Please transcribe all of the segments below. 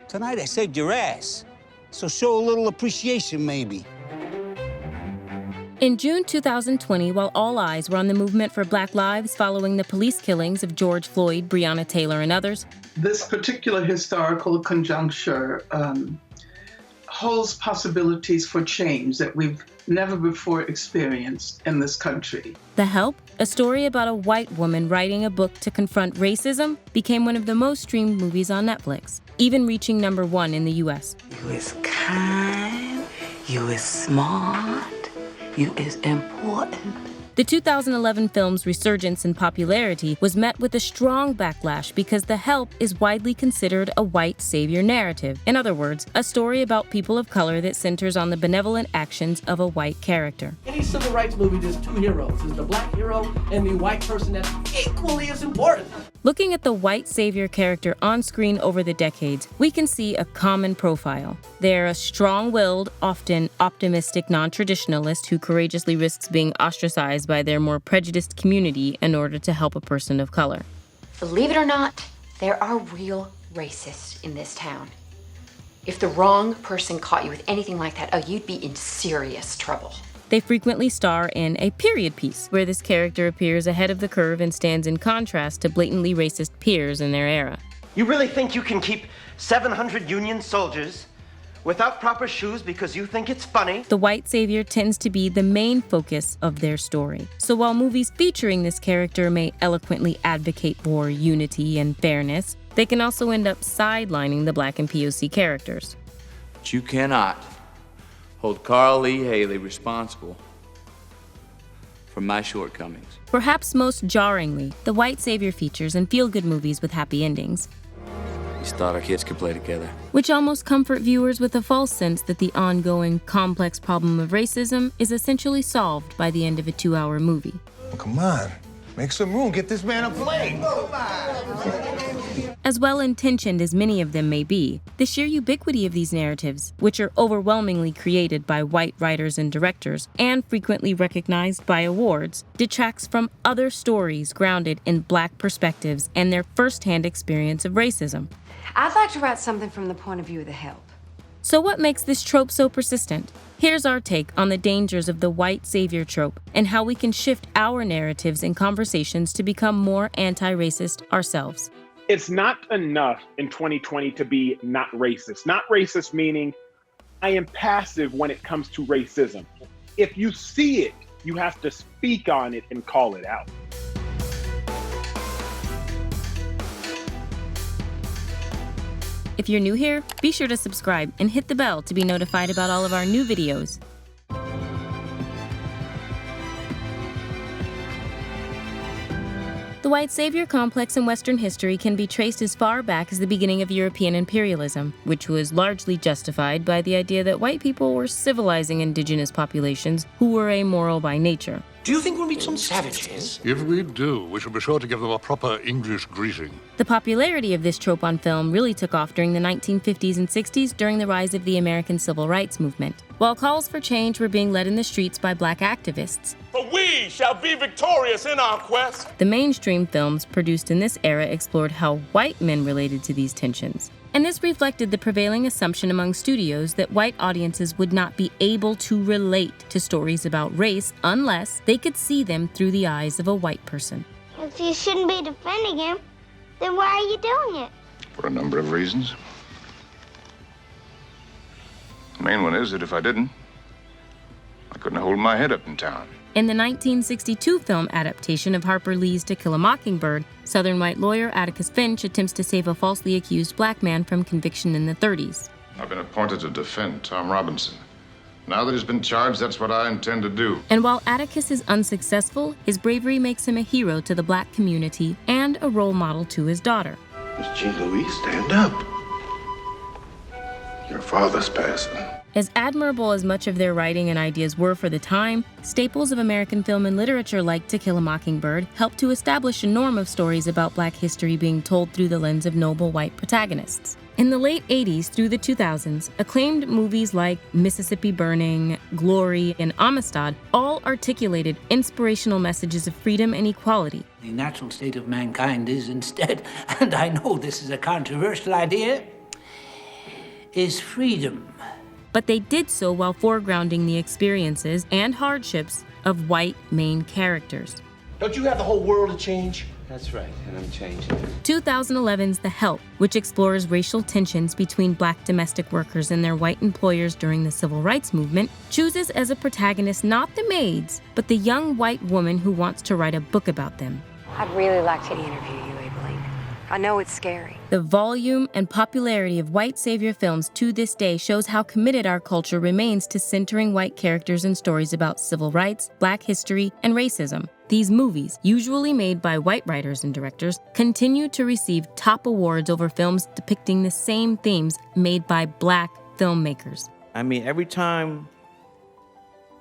Tonight I saved your ass. So show a little appreciation, maybe. In June 2020, while all eyes were on the movement for Black lives following the police killings of George Floyd, Breonna Taylor, and others, this particular historical conjuncture holds possibilities for change that we've never before experienced in this country. The Help, a story about a white woman writing a book to confront racism, became one of the most streamed movies on Netflix, even reaching #1 in the U.S. You is kind, you is smart, you is important. The 2011 film's resurgence in popularity was met with a strong backlash because The Help is widely considered a white savior narrative. In other words, a story about people of color that centers on the benevolent actions of a white character. Any civil rights movie, there's two heroes. There's the black hero and the white person that's equally as important. Looking at the white savior character on screen over the decades, we can see a common profile. They're a strong-willed, often optimistic non-traditionalist who courageously risks being ostracized by their more prejudiced community in order to help a person of color. Believe it or not, there are real racists in this town. If the wrong person caught you with anything like that, oh, you'd be in serious trouble. They frequently star in a period piece, where this character appears ahead of the curve and stands in contrast to blatantly racist peers in their era. You really think you can keep 700 Union soldiers without proper shoes because you think it's funny? The white savior tends to be the main focus of their story. So while movies featuring this character may eloquently advocate for unity and fairness, they can also end up sidelining the Black and POC characters. But you cannot hold Carl Lee Haley responsible for my shortcomings. Perhaps most jarringly, the white savior features in feel-good movies with happy endings, Just thought our kids could play together. which almost comfort viewers with a false sense that the ongoing, complex problem of racism is essentially solved by the end of a 2-hour movie. Come on, make some room, get this man a plate. As well-intentioned as many of them may be, the sheer ubiquity of these narratives, which are overwhelmingly created by white writers and directors and frequently recognized by awards, detracts from other stories grounded in Black perspectives and their first-hand experience of racism. I'd like to write something from the point of view of The Help. So what makes this trope so persistent? Here's our take on the dangers of the white savior trope and how we can shift our narratives and conversations to become more anti-racist ourselves. It's not enough in 2020 to be not racist. Not racist meaning I am passive when it comes to racism. If you see it, you have to speak on it and call it out. If you're new here, be sure to subscribe and hit the bell to be notified about all of our new videos. The white savior complex in Western history can be traced as far back as the beginning of European imperialism, which was largely justified by the idea that white people were civilizing indigenous populations who were amoral by nature. Do you think we'll meet some savages? If we do, we shall be sure to give them a proper English greeting. The popularity of this trope on film really took off during the 1950s and 60s during the rise of the American Civil Rights Movement. While calls for change were being led in the streets by Black activists, For we shall be victorious in our quest. the mainstream films produced in this era explored how white men related to these tensions. And this reflected the prevailing assumption among studios that white audiences would not be able to relate to stories about race unless they could see them through the eyes of a white person. If you shouldn't be defending him, then why are you doing it? For a number of reasons. The main one is that if I didn't, I couldn't hold my head up in town. In the 1962 film adaptation of Harper Lee's To Kill a Mockingbird, Southern white lawyer Atticus Finch attempts to save a falsely accused Black man from conviction in the 30s. I've been appointed to defend Tom Robinson. Now that he's been charged, that's what I intend to do. And while Atticus is unsuccessful, his bravery makes him a hero to the Black community and a role model to his daughter. Miss Jean Louise, stand up. Your father's passing. As admirable as much of their writing and ideas were for the time, staples of American film and literature like To Kill a Mockingbird helped to establish a norm of stories about Black history being told through the lens of noble white protagonists. In the late 80s through the 2000s, acclaimed movies like Mississippi Burning, Glory, and Amistad all articulated inspirational messages of freedom and equality. The natural state of mankind is instead, and I know this is a controversial idea, is freedom. But they did so while foregrounding the experiences and hardships of white main characters. Don't you have the whole world to change? That's right, and I'm changing. 2011's The Help, which explores racial tensions between black domestic workers and their white employers during the civil rights movement, chooses as a protagonist not the maids, but the young white woman who wants to write a book about them. I'd really like to interview you, Aileen. I know it's scary. The volume and popularity of white savior films to this day shows how committed our culture remains to centering white characters in stories about civil rights, black history, and racism. These movies, usually made by white writers and directors, continue to receive top awards over films depicting the same themes made by black filmmakers. I mean, every time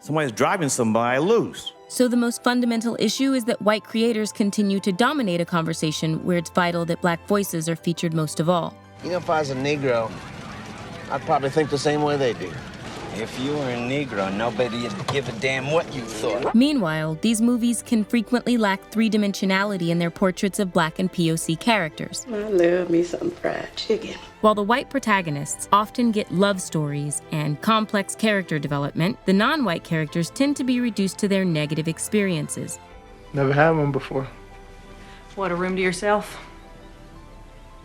somebody's driving somebody, I lose. So the most fundamental issue is that white creators continue to dominate a conversation where it's vital that black voices are featured most of all. You know, if I was a Negro, I'd probably think the same way they do. If you were a Negro, nobody'd give a damn what you thought. Meanwhile, these movies can frequently lack three-dimensionality in their portraits of black and POC characters. I love me some fried chicken. While the white protagonists often get love stories and complex character development, the non-white characters tend to be reduced to their negative experiences. Never had one before. What, a room to yourself?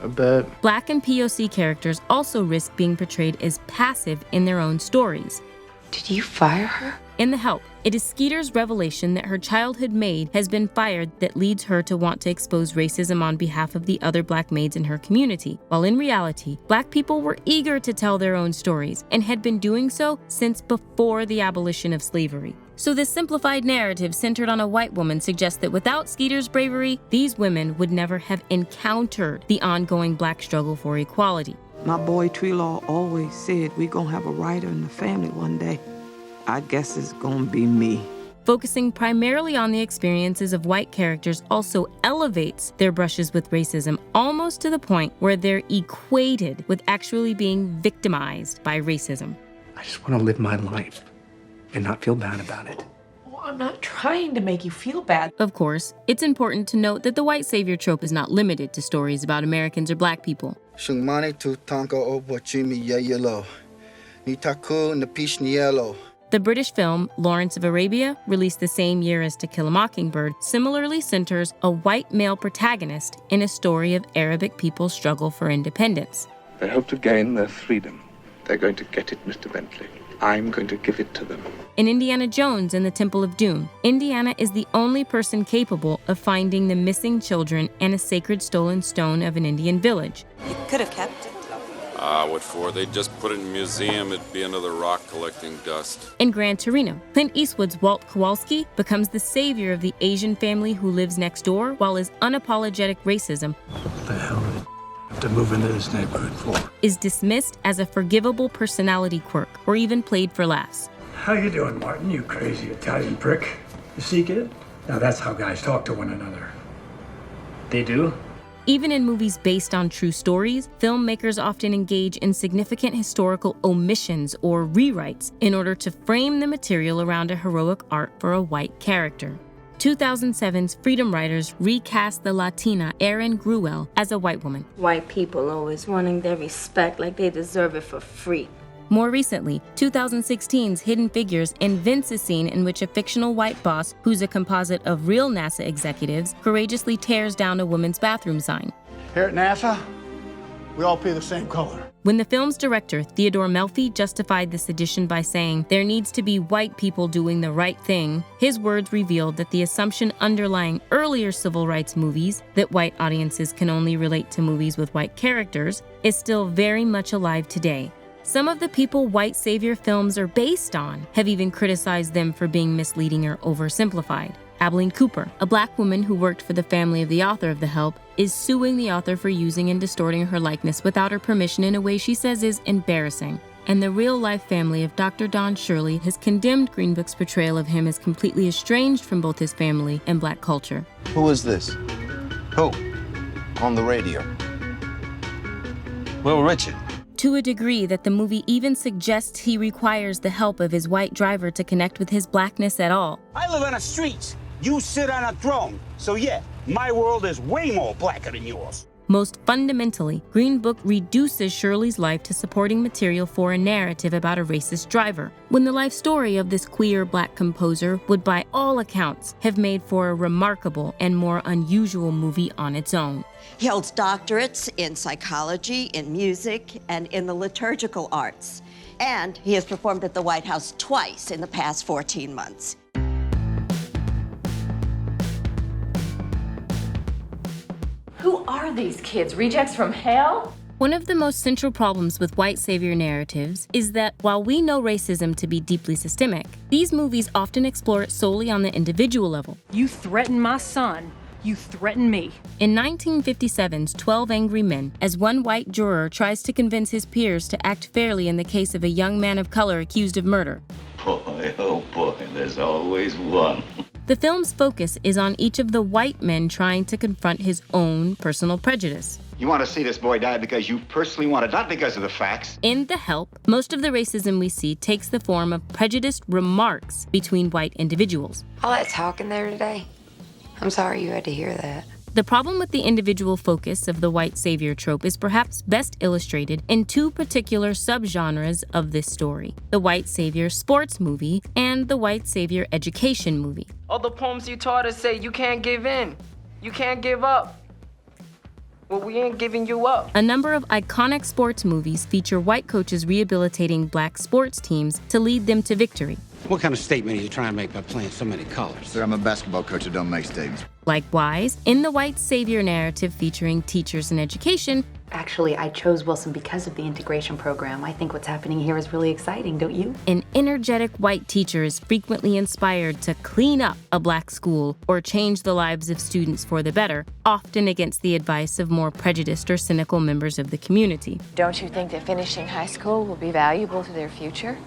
A bed. Black and POC characters also risk being portrayed as passive in their own stories. Did you fire her? In The Help, it is Skeeter's revelation that her childhood maid has been fired that leads her to want to expose racism on behalf of the other black maids in her community, while in reality, black people were eager to tell their own stories and had been doing so since before the abolition of slavery. So this simplified narrative centered on a white woman suggests that without Skeeter's bravery, these women would never have encountered the ongoing black struggle for equality. My boy Treelaw always said we're gonna have a writer in the family one day. I guess it's gonna be me. Focusing primarily on the experiences of white characters also elevates their brushes with racism almost to the point where they're equated with actually being victimized by racism. I just want to live my life and not feel bad about it. Well, I'm not trying to make you feel bad. Of course, it's important to note that the white savior trope is not limited to stories about Americans or black people. Shungmani tu tanko obochimi yeyelo. Nitaku napishnielo. The British film Lawrence of Arabia, released the same year as To Kill a Mockingbird, similarly centers a white male protagonist in a story of Arabic people's struggle for independence. They hope to gain their freedom. They're going to get it, Mr. Bentley. I'm going to give it to them. In Indiana Jones and the Temple of Doom, Indiana is the only person capable of finding the missing children and a sacred stolen stone of an Indian village. You could have kept it. What for? They'd just put it in a museum. It'd be another rock collecting dust. In Gran Torino, Clint Eastwood's Walt Kowalski becomes the savior of the Asian family who lives next door, while his unapologetic racism What the hell did I have to move into this neighborhood for? Is dismissed as a forgivable personality quirk, or even played for laughs. How you doing, Martin, you crazy Italian prick? You see, kid? Now that's how guys talk to one another. They do? Even in movies based on true stories, filmmakers often engage in significant historical omissions or rewrites in order to frame the material around a heroic arc for a white character. 2007's Freedom Writers recast the Latina Erin Gruwell as a white woman. White people always wanting their respect like they deserve it for free. More recently, 2016's Hidden Figures invents a scene in which a fictional white boss, who's a composite of real NASA executives, courageously tears down a woman's bathroom sign. Here at NASA, we all pay the same color. When the film's director, Theodore Melfi, justified this addition by saying, "There needs to be white people doing the right thing," his words revealed that the assumption underlying earlier civil rights movies, that white audiences can only relate to movies with white characters, is still very much alive today. Some of the people white savior films are based on have even criticized them for being misleading or oversimplified. Abilene Cooper, a black woman who worked for the family of the author of The Help, is suing the author for using and distorting her likeness without her permission in a way she says is embarrassing. And the real-life family of Dr. Don Shirley has condemned Green Book's portrayal of him as completely estranged from both his family and black culture. Who is this? Who? On the radio. Will Richard. To a degree that the movie even suggests he requires the help of his white driver to connect with his blackness at all. I live on the streets. You sit on a throne. So yeah, my world is way more blacker than yours. Most fundamentally, Green Book reduces Shirley's life to supporting material for a narrative about a racist driver, when the life story of this queer Black composer would by all accounts have made for a remarkable and more unusual movie on its own. He holds doctorates in psychology, in music, and in the liturgical arts. And he has performed at the White House twice in the past 14 months. Who are these kids? Rejects from hell? One of the most central problems with white savior narratives is that while we know racism to be deeply systemic, these movies often explore it solely on the individual level. You threaten my son. You threaten me. In 1957's 12 Angry Men, as one white juror tries to convince his peers to act fairly in the case of a young man of color accused of murder. Boy, oh boy, there's always one. The film's focus is on each of the white men trying to confront his own personal prejudice. You want to see this boy die because you personally want it, not because of the facts. In The Help, most of the racism we see takes the form of prejudiced remarks between white individuals. All that talking there today, I'm sorry you had to hear that. The problem with the individual focus of the white savior trope is perhaps best illustrated in two particular subgenres of this story: the white savior sports movie and the white savior education movie. All the poems you taught us say you can't give in, you can't give up. Well, we ain't giving you up. A number of iconic sports movies feature white coaches rehabilitating Black sports teams to lead them to victory. What kind of statement are you trying to make by playing so many colors? Sir, I'm a basketball coach who don't make statements. Likewise, in the white savior narrative featuring teachers and education, Actually, I chose Wilson because of the integration program. I think what's happening here is really exciting, don't you? an energetic white teacher is frequently inspired to clean up a Black school or change the lives of students for the better, often against the advice of more prejudiced or cynical members of the community. Don't you think that finishing high school will be valuable to their future?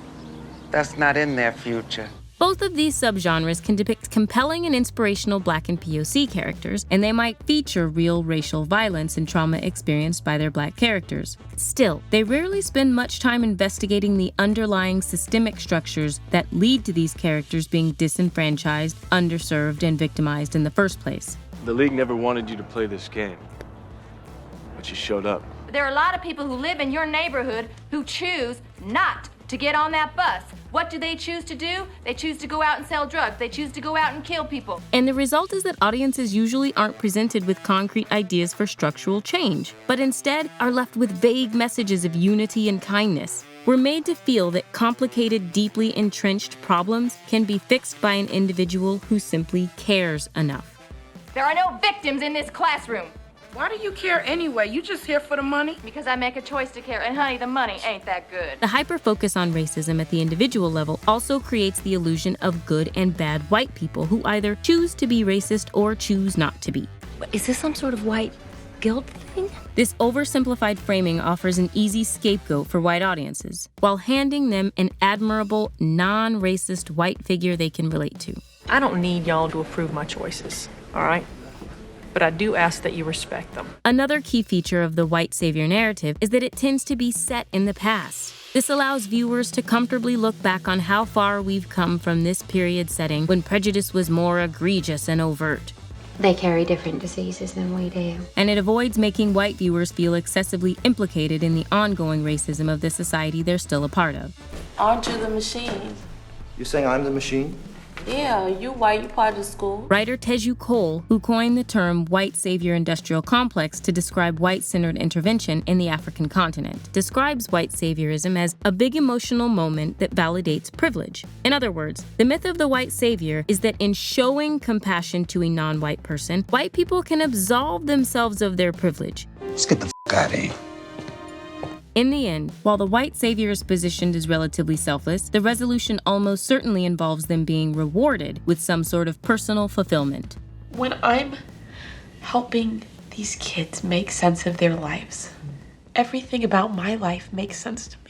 That's not in their future. Both of these subgenres can depict compelling and inspirational Black and POC characters, and they might feature real racial violence and trauma experienced by their Black characters. Still, they rarely spend much time investigating the underlying systemic structures that lead to these characters being disenfranchised, underserved, and victimized in the first place. The league never wanted you to play this game, but you showed up. There are a lot of people who live in your neighborhood who choose not to get on that bus. What do they choose to do? They choose to go out and sell drugs. They choose to go out and kill people. And the result is that audiences usually aren't presented with concrete ideas for structural change, but instead are left with vague messages of unity and kindness. We're made to feel that complicated, deeply entrenched problems can be fixed by an individual who simply cares enough. There are no victims in this classroom. Why do you care anyway? You just here for the money? Because I make a choice to care, and honey, the money ain't that good. The hyper-focus on racism at the individual level also creates the illusion of good and bad white people who either choose to be racist or choose not to be. Is this some sort of white guilt thing? This oversimplified framing offers an easy scapegoat for white audiences, while handing them an admirable, non-racist white figure they can relate to. I don't need y'all to approve my choices, all right? But I do ask that you respect them. Another key feature of the white savior narrative is that it tends to be set in the past. This allows viewers to comfortably look back on how far we've come from this period setting when prejudice was more egregious and overt. They carry different diseases than we do. And it avoids making white viewers feel excessively implicated in the ongoing racism of the society they're still a part of. Aren't you the machine? You're saying I'm the machine? Yeah, you white, you part of the school. Writer Teju Cole, who coined the term white savior industrial complex to describe white-centered intervention in the African continent, describes white saviorism as a big emotional moment that validates privilege. In other words, the myth of the white savior is that in showing compassion to a non-white person, white people can absolve themselves of their privilege. Let's get the f*** out of here. In the end, while the white savior is positioned as relatively selfless, the resolution almost certainly involves them being rewarded with some sort of personal fulfillment. When I'm helping these kids make sense of their lives, everything about my life makes sense to me.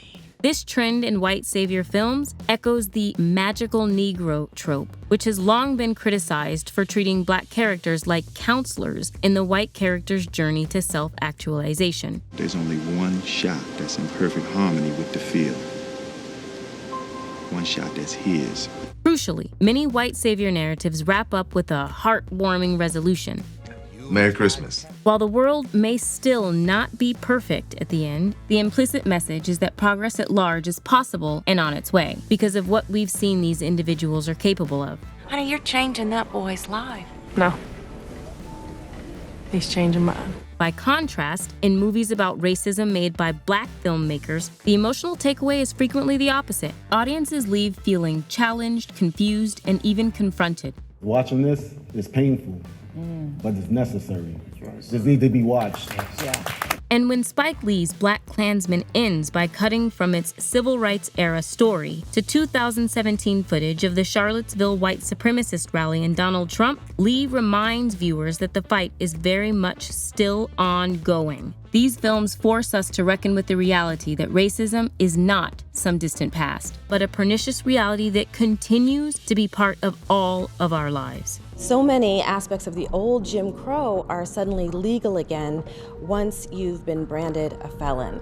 This trend in white savior films echoes the magical Negro trope, which has long been criticized for treating Black characters like counselors in the white character's journey to self-actualization. There's only one shot that's in perfect harmony with the field. One shot that's his. Crucially, many white savior narratives wrap up with a heartwarming resolution. Merry Christmas. While the world may still not be perfect at the end, the implicit message is that progress at large is possible and on its way because of what we've seen these individuals are capable of. Honey, you're changing that boy's life. No. He's changing mine. By contrast, in movies about racism made by Black filmmakers, the emotional takeaway is frequently the opposite. Audiences leave feeling challenged, confused, and even confronted. Watching this is painful, but it's necessary. This needs to be watched. And when Spike Lee's BlacKkKlansman ends by cutting from its civil rights era story to 2017 footage of the Charlottesville white supremacist rally and Donald Trump, Lee reminds viewers that the fight is very much still ongoing. These films force us to reckon with the reality that racism is not some distant past, but a pernicious reality that continues to be part of all of our lives. So many aspects of the old Jim Crow are suddenly legal again once you've been branded a felon.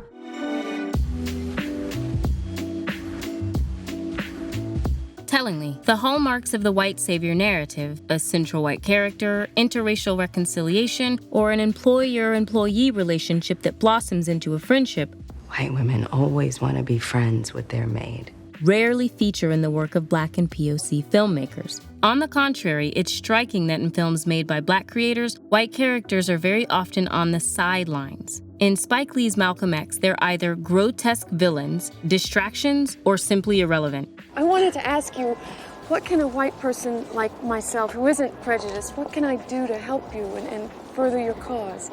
Tellingly, the hallmarks of the white savior narrative, a central white character, interracial reconciliation, or an employer-employee relationship that blossoms into a friendship, White women always want to be friends with their maid. Rarely feature in the work of Black and POC filmmakers. On the contrary, it's striking that in films made by Black creators, white characters are very often on the sidelines. In Spike Lee's Malcolm X, they're either grotesque villains, distractions, or simply irrelevant. I wanted to ask you, what can a white person like myself, who isn't prejudiced, what can I do to help you and further your cause?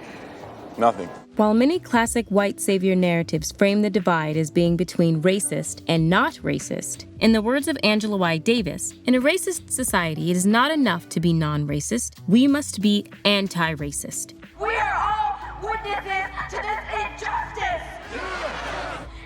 Nothing. While many classic white savior narratives frame the divide as being between racist and not racist, in the words of Angela Y. Davis, in a racist society, it is not enough to be non-racist. We must be anti-racist. We are all witnesses to this injustice,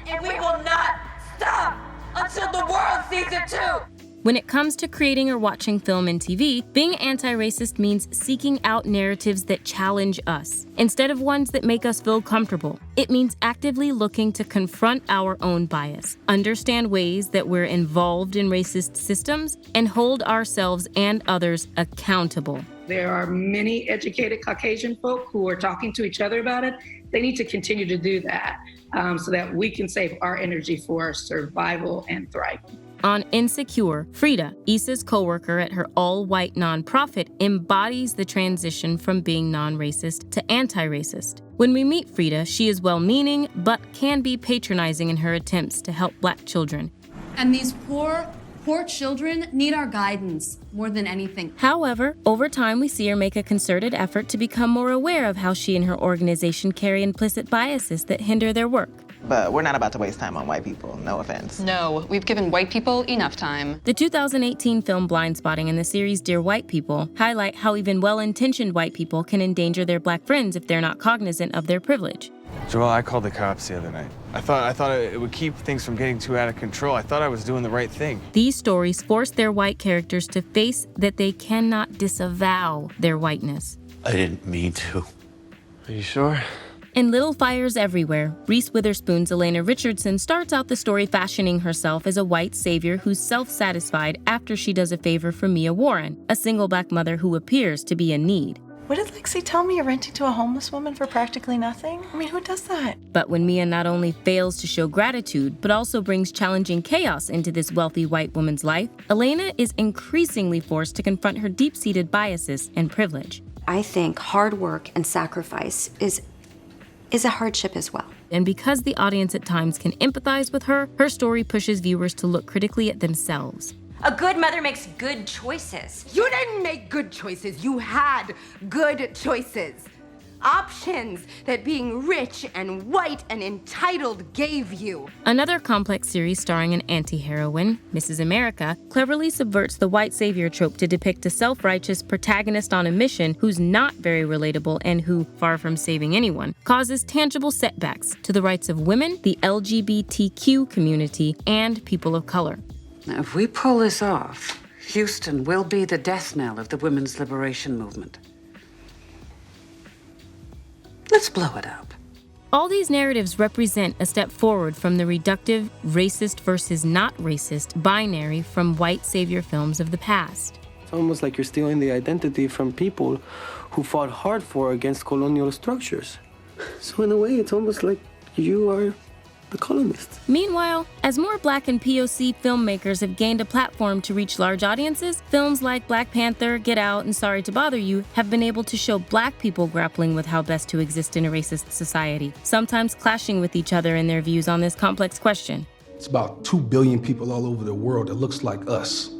and we will not stop until the world sees it too. When it comes to creating or watching film and TV, being anti-racist means seeking out narratives that challenge us, instead of ones that make us feel comfortable. It means actively looking to confront our own bias, understand ways that we're involved in racist systems, and hold ourselves and others accountable. There are many educated Caucasian folk who are talking to each other about it. They need to continue to do that so that we can save our energy for survival and thriving. On Insecure, Frida, Issa's coworker at her all-white nonprofit, embodies the transition from being non-racist to anti-racist. When we meet Frida, she is well-meaning, but can be patronizing in her attempts to help Black children. And these poor children need our guidance more than anything. However, over time, we see her make a concerted effort to become more aware of how she and her organization carry implicit biases that hinder their work. But we're not about to waste time on white people, no offense. No, we've given white people enough time. The 2018 film Blindspotting and the series Dear White People highlight how even well-intentioned white people can endanger their Black friends if they're not cognizant of their privilege. Joel, I called the cops the other night. I thought it would keep things from getting too out of control. I thought I was doing the right thing. These stories force their white characters to face that they cannot disavow their whiteness. I didn't mean to. Are you sure? In Little Fires Everywhere, Reese Witherspoon's Elena Richardson starts out the story fashioning herself as a white savior who's self-satisfied after she does a favor for Mia Warren, a single Black mother who appears to be in need. What did Lexi tell me? You're renting to a homeless woman for practically nothing? I mean, who does that? But when Mia not only fails to show gratitude, but also brings challenging chaos into this wealthy white woman's life, Elena is increasingly forced to confront her deep-seated biases and privilege. I think hard work and sacrifice is a hardship as well. And because the audience at times can empathize with her, her story pushes viewers to look critically at themselves. A good mother makes good choices. You didn't make good choices. You had good choices. Options that being rich and white and entitled gave you. Another complex series starring an anti-heroine, Mrs. America, cleverly subverts the white savior trope to depict a self-righteous protagonist on a mission who's not very relatable and who, far from saving anyone, causes tangible setbacks to the rights of women, the LGBTQ community, and people of color. Now, if we pull this off, Houston will be the death knell of the women's liberation movement. Let's blow it up. All these narratives represent a step forward from the reductive, racist versus not racist binary from white savior films of the past. almost like you're stealing the identity from people who fought hard for against colonial structures. So in a way, it's almost like you are the colonists. Meanwhile, as more Black and POC filmmakers have gained a platform to reach large audiences, films like Black Panther, Get Out, and Sorry to Bother You have been able to show Black people grappling with how best to exist in a racist society, sometimes clashing with each other in their views on this complex question. It's about 2 billion people all over the world that looks like us,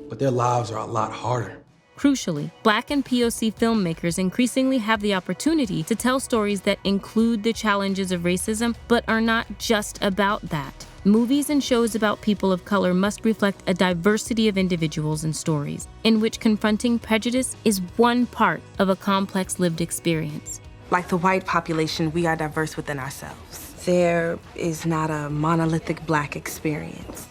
but their lives are a lot harder. Crucially, Black and POC filmmakers increasingly have the opportunity to tell stories that include the challenges of racism, but are not just about that. Movies and shows about people of color must reflect a diversity of individuals and stories, in which confronting prejudice is one part of a complex lived experience. Like the white population, we are diverse within ourselves. There is not a monolithic Black experience.